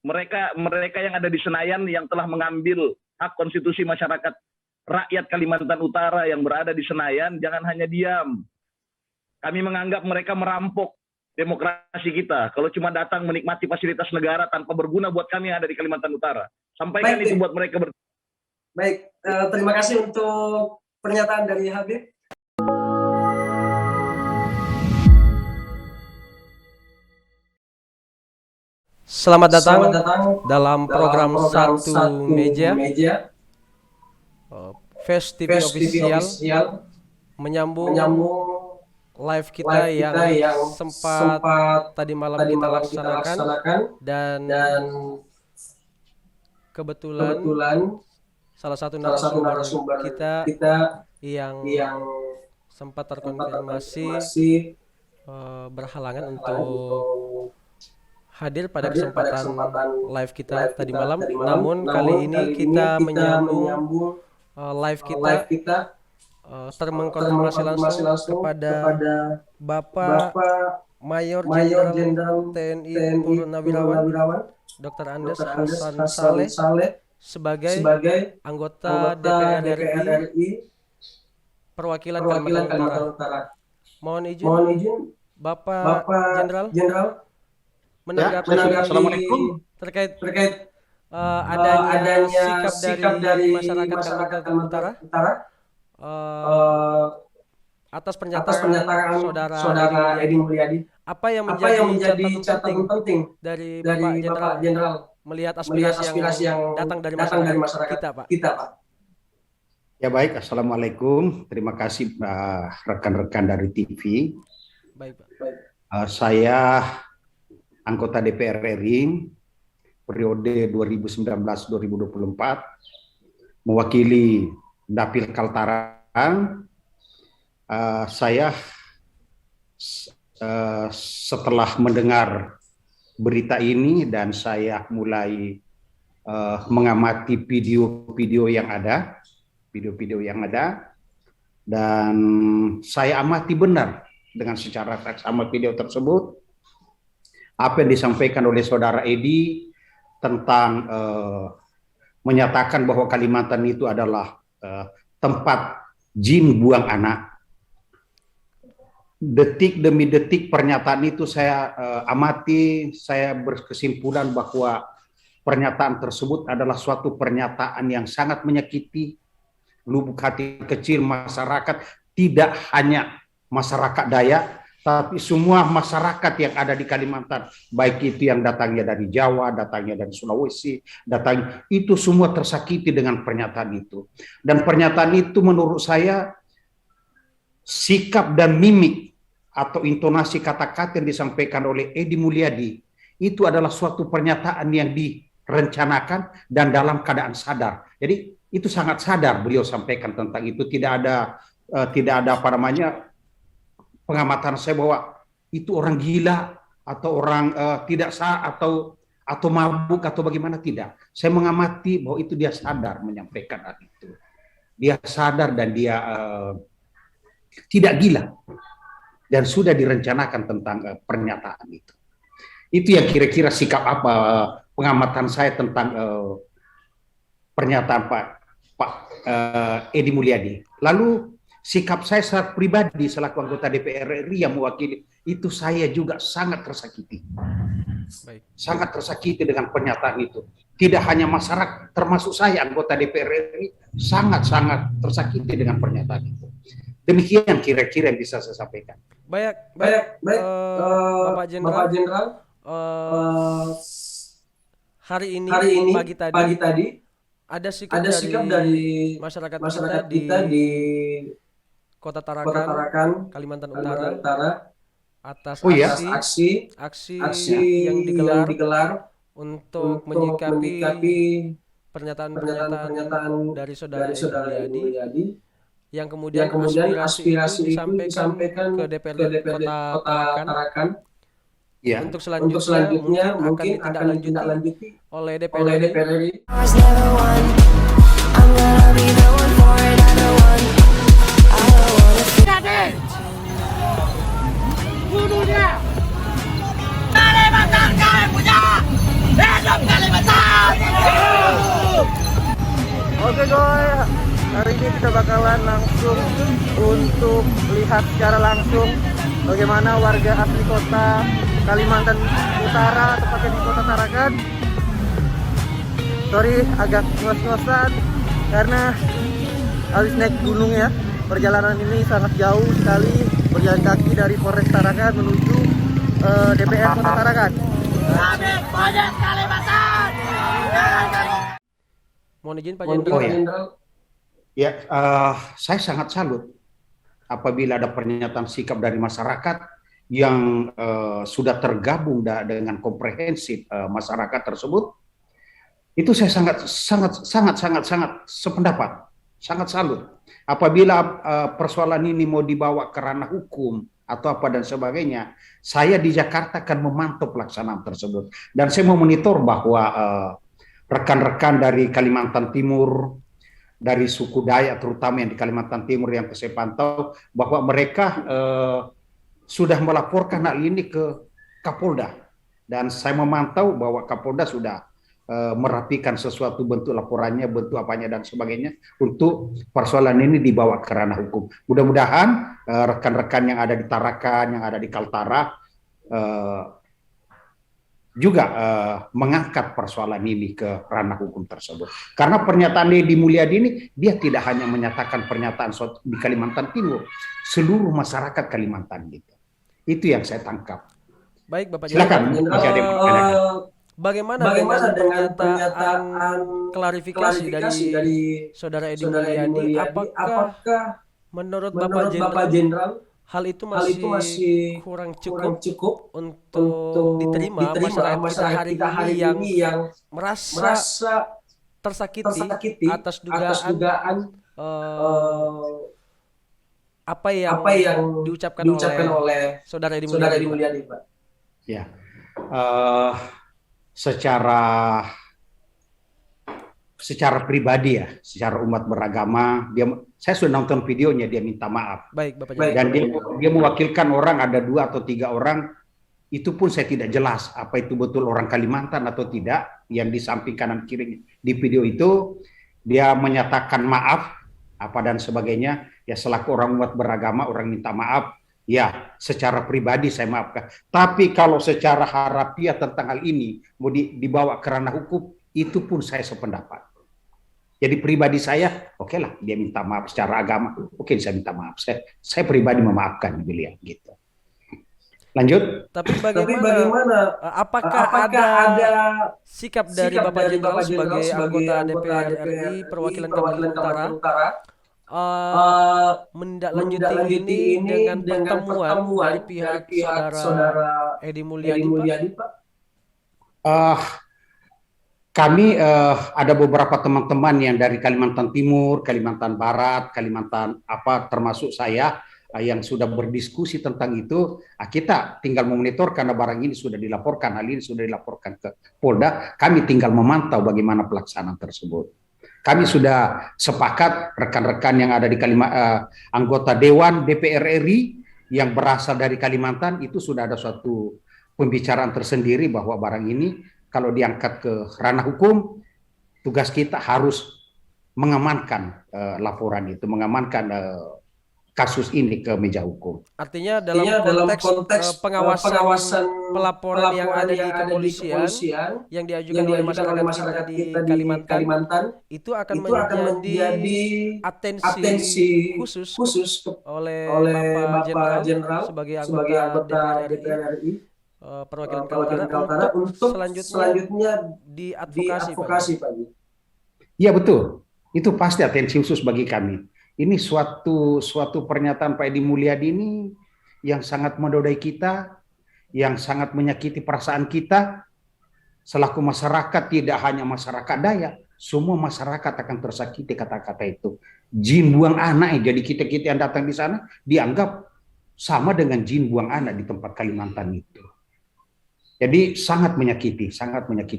Mereka yang ada di Senayan yang telah mengambil hak konstitusi masyarakat rakyat Kalimantan Utara yang berada di Senayan, jangan hanya diam. Kami menganggap mereka merampok demokrasi kita. Kalau cuma datang menikmati fasilitas negara tanpa berguna buat kami yang ada di Kalimantan Utara. Sampaikan itu buat mereka. Baik, terima kasih untuk pernyataan dari Habib. Selamat datang dalam program Satu Meja. Fast TV Official menyambung live kita yang sempat tadi malam kita laksanakan dan kebetulan salah satu narasumber kita yang sempat terkonfirmasi berhalangan untuk hadir pada kesempatan live kita tadi malam. Namun kali ini kita menyambung live kita termengkonfirmasi langsung kepada Bapak Mayor Jenderal TNI Purnawirawan Dr. Andes Hasan Saleh sebagai anggota DPR RI perwakilan Kalimantan Utara. Mohon izin Bapak Jenderal menanggapi terkait adanya sikap dari masyarakat Kalimantan Utara atas pernyataan saudara Edi Mulyadi. Apa yang menjadi catatan penting dari Bapak Jenderal melihat aspirasi yang datang dari masyarakat kita, Pak? Ya baik, Assalamualaikum. Terima kasih rekan-rekan dari TV. Baik, Pak. Saya anggota DPR RI periode 2019-2024 mewakili Dapil Kaltara. Saya setelah mendengar berita ini dan saya mulai mengamati video-video yang ada dan saya amati benar dengan secara seksama video tersebut apa yang disampaikan oleh saudara Edi tentang menyatakan bahwa Kalimantan itu adalah tempat jin buang anak. Detik demi detik pernyataan itu saya amati, saya berkesimpulan bahwa pernyataan tersebut adalah suatu pernyataan yang sangat menyakiti lubuk hati kecil masyarakat, tidak hanya masyarakat Dayak, tapi semua masyarakat yang ada di Kalimantan, baik itu yang datangnya dari Jawa, datangnya dari Sulawesi, itu semua tersakiti dengan pernyataan itu. Dan pernyataan itu menurut saya sikap dan mimik atau intonasi kata-kata yang disampaikan oleh Edi Mulyadi itu adalah suatu pernyataan yang direncanakan dan dalam keadaan sadar. Jadi itu sangat sadar beliau sampaikan tentang itu, tidak ada apa namanya pengamatan saya bahwa itu orang gila atau orang tidak sah atau mabuk atau bagaimana, tidak. Saya mengamati bahwa itu dia sadar menyampaikan hal itu. Dia sadar dan dia tidak gila dan sudah direncanakan tentang pernyataan itu. Itu yang kira-kira sikap apa pengamatan saya tentang pernyataan Pak Edi Mulyadi. Lalu sikap saya secara pribadi selaku anggota DPR RI yang mewakili itu, saya juga sangat tersakiti. Baik. Sangat tersakiti dengan pernyataan itu. Tidak hanya masyarakat, termasuk saya anggota DPR RI sangat-sangat tersakiti dengan pernyataan itu. Demikian kira-kira yang bisa saya sampaikan. Baik. Bapak Jenderal. Hari ini pagi tadi ada sikap dari masyarakat kita di Kota Tarakan, Kalimantan Utara atas aksi yang digelar untuk menyikapi pernyataan dari saudara Edi Mulyadi yang kemudian aspirasi itu disampaikan ke DPRD Kota Tarakan. Ya. Untuk selanjutnya mungkin akan ditindaklanjuti oleh DPR RI. Bunuh dia! Kalimantan kami punya! Hidup Oke guys, hari ini kita bakalan langsung untuk lihat secara langsung bagaimana warga asli kota Kalimantan Utara, tepatnya di kota Tarakan. Sorry agak ngos-ngosan karena habis naik gunung ya. Perjalanan ini sangat jauh sekali, berjalan kaki dari Polres Tarakan menuju DPR Kota Tarakan. Mohon izin Pak Jenderal. Ya, saya sangat salut apabila ada pernyataan sikap dari masyarakat yang sudah tergabung dengan komprehensif masyarakat tersebut. Itu saya sangat sependapat, sangat salut. Apabila persoalan ini mau dibawa ke ranah hukum atau apa dan sebagainya, saya di Jakarta akan memantau pelaksanaan tersebut. Dan saya mau monitor bahwa rekan-rekan dari Kalimantan Timur, dari suku Dayak terutama yang di Kalimantan Timur yang saya pantau, bahwa mereka sudah melaporkan hal ini ke Kapolda. Dan saya memantau bahwa Kapolda sudah merapikan sesuatu bentuk laporannya, bentuk apanya dan sebagainya untuk persoalan ini dibawa ke ranah hukum. Mudah-mudahan rekan-rekan yang ada di Tarakan, yang ada di Kaltara juga mengangkat persoalan ini ke ranah hukum tersebut. Karena pernyataan Deddy Mulyadi ini, dia tidak hanya menyatakan pernyataan di Kalimantan Timur, seluruh masyarakat Kalimantan gitu. Itu yang saya tangkap. Baik Bapak Silakan. Bagaimana dengan pernyataan klarifikasi dari Saudara Edy Mulyadi? Apakah menurut Bapak Jenderal hal itu masih kurang cukup untuk diterima masyarakat kita hari ini yang merasa tersakiti atas dugaan apa yang diucapkan oleh Saudara Edy Mulyadi, Pak? Ya. Secara pribadi ya, secara umat beragama, saya sudah nonton videonya, dia minta maaf. Baik, Bapak. Dan dia mewakilkan orang, ada 2 atau 3 orang, itu pun saya tidak jelas apa itu betul orang Kalimantan atau tidak. Yang di samping kanan kiri di video itu dia menyatakan maaf apa dan sebagainya. Ya selaku orang umat beragama, orang minta maaf. Ya, secara pribadi saya maafkan. Tapi kalau secara harafiah tentang hal ini mau dibawa ke ranah hukum, itu pun saya sependapat. Jadi pribadi saya, oke lah, dia minta maaf secara agama, oke saya minta maaf. Saya pribadi memaafkan beliau gitu. Lanjut. Tapi bagaimana? Apakah ada sikap dari Bapak Jenderal sebagai anggota DPR RI perwakilan Kalimantan Utara? Menindaklanjuti ini dengan pertemuan dari pihak Saudara Edy Mulyadi, Pak? Kami ada beberapa teman-teman yang dari Kalimantan Timur, Kalimantan Barat, Kalimantan termasuk saya yang sudah berdiskusi tentang itu. Kita tinggal memonitor karena barang ini sudah dilaporkan, hal ini sudah dilaporkan ke Polda. Kami tinggal memantau bagaimana pelaksanaan tersebut. Kami sudah sepakat rekan-rekan yang ada di anggota Dewan DPR RI yang berasal dari Kalimantan itu sudah ada suatu pembicaraan tersendiri bahwa barang ini kalau diangkat ke ranah hukum, tugas kita harus mengamankan laporan itu, mengamankan kasus ini ke meja hukum. Artinya dalam konteks pengawasan pelaporan yang ada di kepolisian yang diajukan oleh masyarakat kita di Kalimantan itu akan menjadi atensi khusus oleh Bapak Jenderal sebagai anggota DPR RI perwakilan Kaltara untuk selanjutnya diadvokasi, Pak. Iya betul, itu pasti atensi khusus bagi kami. Ini suatu pernyataan Pak Edy Mulyadi ini yang sangat menodai kita, yang sangat menyakiti perasaan kita selaku masyarakat, tidak hanya masyarakat Dayak, semua masyarakat akan tersakiti kata-kata itu. Jin buang anak, jadi kita yang datang di sana dianggap sama dengan jin buang anak di tempat Kalimantan itu. Jadi sangat menyakiti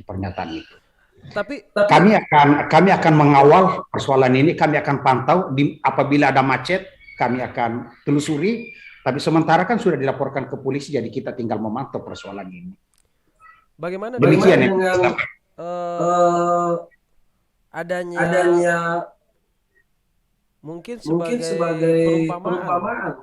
pernyataan itu. Tapi kami akan mengawal persoalan ini, kami akan pantau apabila ada macet, kami akan telusuri. Tapi sementara kan sudah dilaporkan ke polisi, jadi kita tinggal memantau persoalan ini. Bagaimana Demikian dengan adanya mungkin sebagai perumpamaan.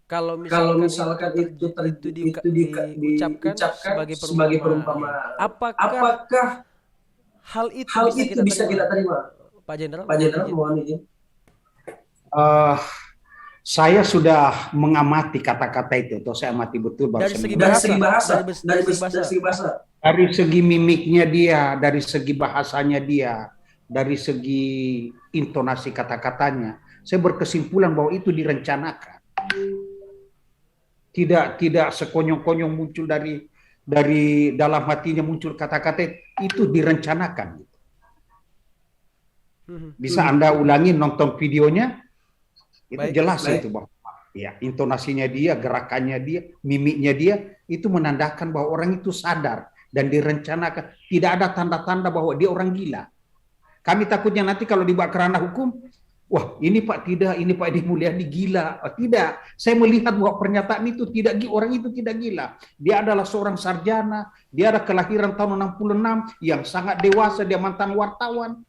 Kalau misalkan itu diucapkan sebagai perumpamaan. Apakah hal itu bisa kita terima? Pak Jenderal, mohon izin. Saya sudah mengamati kata-kata itu, atau saya amati betul bahwa dari segi bahasa, dari segi mimiknya dia, dari segi bahasanya dia, dari segi intonasi kata-katanya, saya berkesimpulan bahwa itu direncanakan. Tidak sekonyong-konyong muncul dari dalam hatinya muncul kata-kata itu direncanakan. Bisa Anda ulangi nonton videonya, itu jelas itu bahwa ya intonasinya dia, gerakannya dia, mimiknya dia itu menandakan bahwa orang itu sadar dan direncanakan. Tidak ada tanda-tanda bahwa dia orang gila. Kami takutnya nanti kalau dibawa ke ranah hukum, wah ini Pak tidak, ini Pak Edi Mulyadi gila. Tidak, saya melihat bahwa pernyataan itu orang itu tidak gila. Dia adalah seorang sarjana, dia ada kelahiran tahun 66 yang sangat dewasa, dia mantan wartawan.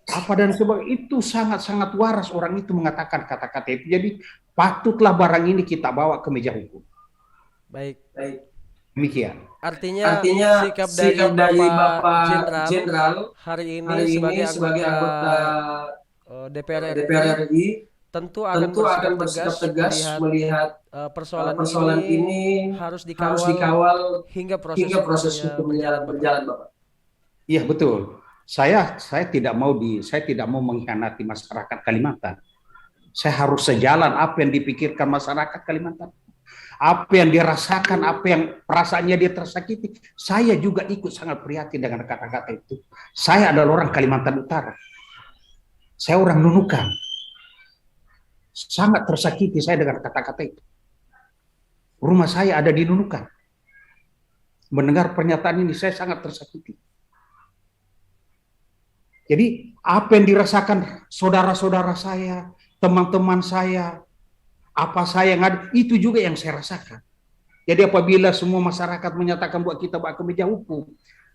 Apa dan sebab itu sangat-sangat waras orang itu mengatakan kata-kata itu. Jadi patutlah barang ini kita bawa ke meja hukum. Baik. Demikian. Artinya sikap dari Bapak Jenderal hari ini sebagai anggota DPR RI tentu akan bersikap tegas melihat persoalan ini harus dikawal hingga proses hukumnya berjalan, Bapak. Iya betul. Saya tidak mau mengkhianati masyarakat Kalimantan. Saya harus sejalan apa yang dipikirkan masyarakat Kalimantan, apa yang dirasakan, apa yang perasaannya dia tersakiti. Saya juga ikut sangat prihatin dengan kata-kata itu. Saya adalah orang Kalimantan Utara. Saya orang Nunukan. Sangat tersakiti saya dengan kata-kata itu. Rumah saya ada di Nunukan. Mendengar pernyataan ini saya sangat tersakiti. Jadi apa yang dirasakan saudara-saudara saya, teman-teman saya, apa saya yang ada, itu juga yang saya rasakan. Jadi apabila semua masyarakat menyatakan bahwa kita bawa ke meja hukum,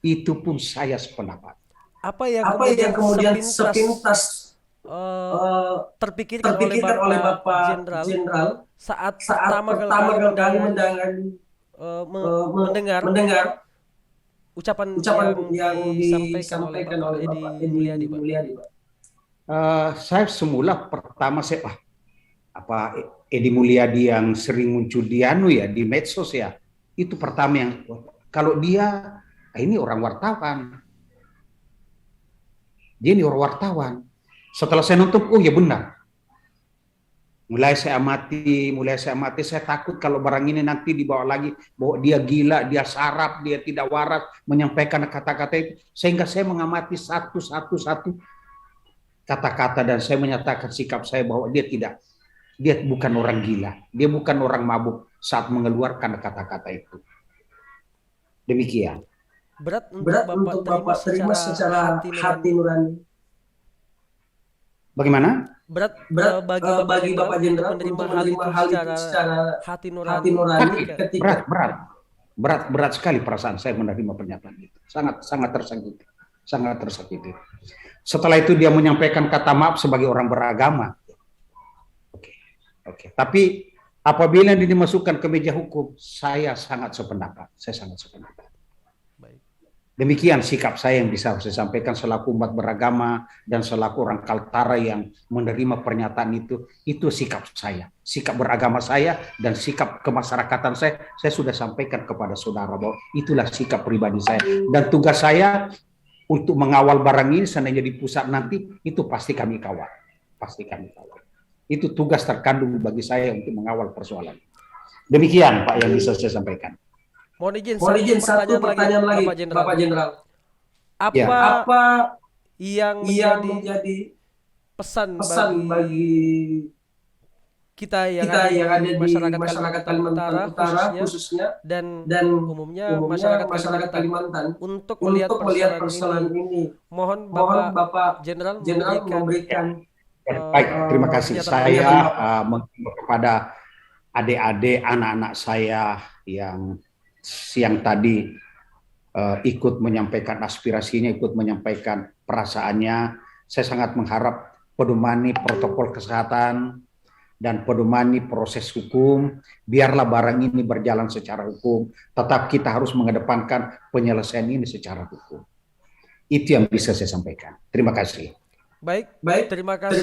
itu pun saya sependapat. Apa yang kemudian sepintas terpikirkan oleh Bapak Jenderal saat pertama kali mendengar ucapan yang disampaikan oleh Bapak Edi Mulyadi, Pak? Saya semula pertama Edi Mulyadi yang sering muncul di di medsos ya, itu pertama yang kalau dia ini orang wartawan, dia ini orang wartawan. Setelah saya nonton, oh ya benar. Mulai saya amati, saya takut kalau barang ini nanti dibawa lagi, bahwa dia gila, dia sarap, dia tidak waras menyampaikan kata-kata itu. Sehingga saya mengamati satu kata-kata dan saya menyatakan sikap saya bahwa dia bukan orang gila, dia bukan orang mabuk saat mengeluarkan kata-kata itu. Demikian. Berat untuk Bapak terima secara hati nurani. Bagaimana? Berat bagi Bapak Jenderal menerima hal itu secara hati nurani ketika berat sekali perasaan saya menerima pernyataan itu. Sangat tersakiti. Setelah itu dia menyampaikan kata maaf sebagai orang beragama. Oke. Tapi apabila ini dimasukkan ke meja hukum, saya sangat sependapat. Demikian sikap saya yang bisa saya sampaikan selaku umat beragama dan selaku orang Kaltara yang menerima pernyataan itu sikap saya, sikap beragama saya dan sikap kemasyarakatan saya sudah sampaikan kepada saudara bahwa itulah sikap pribadi saya dan tugas saya untuk mengawal barang ini seandainya di pusat nanti itu pasti kami kawal. Itu tugas terkandung bagi saya untuk mengawal persoalan. Demikian Pak yang bisa saya sampaikan. Mohon izin satu pertanyaan lagi Bapak Jenderal. Apa yang menjadi pesan bagi kita yang ada di masyarakat Kalimantan Utara khususnya dan umumnya masyarakat Kalimantan untuk melihat persoalan ini? Mohon Bapak Jenderal memberikan baik, terima kasih. Saya kepada adik-adik anak-anak saya yang siang tadi ikut menyampaikan aspirasinya, ikut menyampaikan perasaannya. Saya sangat mengharap pedomani protokol kesehatan dan pedomani proses hukum, biarlah barang ini berjalan secara hukum, tetap kita harus mengedepankan penyelesaian ini secara hukum. Itu yang bisa saya sampaikan. Terima kasih. Baik, terima kasih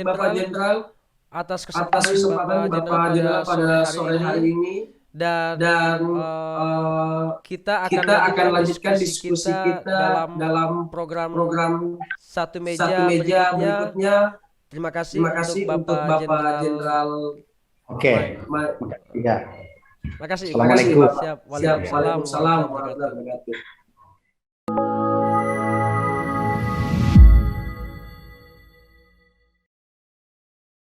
Bapak Jenderal atas kesempatan Bapak Jenderal pada sore hari ini. Dan kita akan lanjutkan diskusi kita dalam program Satu Meja berikutnya. Terima kasih untuk Bapak Jenderal. Oke. Ya. Terima kasih. Assalamualaikum. Siap. Waalaikumsalam warahmatullahi wabarakatuh.